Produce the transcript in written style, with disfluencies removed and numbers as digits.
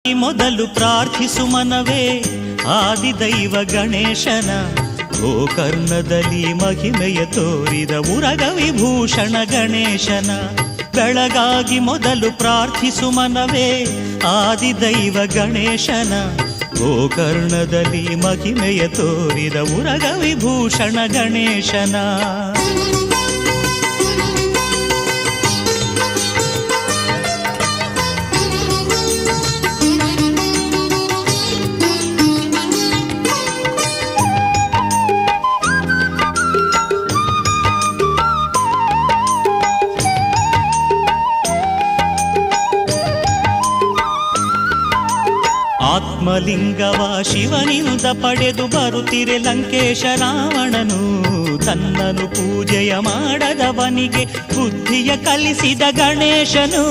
ಮೊದಲು ಪ್ರಾರ್ಥಿಸು ಮನವೇ ಆದಿದೈವ ಗಣೇಶನ, ಗೋಕರ್ಣದಲ್ಲಿ ಮಹಿಮೆಯ ತೋರಿದ ಉರಗ ವಿಭೂಷಣ ಗಣೇಶನ. ಬೆಳಗಾಗಿ ಮೊದಲು ಪ್ರಾರ್ಥಿಸು ಮನವೇ ಆದಿದೈವ ಗಣೇಶನ, ಗೋಕರ್ಣದಲ್ಲಿ ಮಹಿಮೆಯ ತೋರಿದ ಉರಗ ವಿಭೂಷಣ ಗಣೇಶನ. ಆತ್ಮಲಿಂಗವ ಶಿವನಿಂದ ಪಡೆದು ಬರುತ್ತಿರೆ ಲಂಕೇಶ ರಾವಣನು, ತನ್ನನು ಪೂಜೆಯ ಮಾಡದವನಿಗೆ ಬುದ್ಧಿಯ ಕಲಿಸಿದ ಗಣೇಶನು.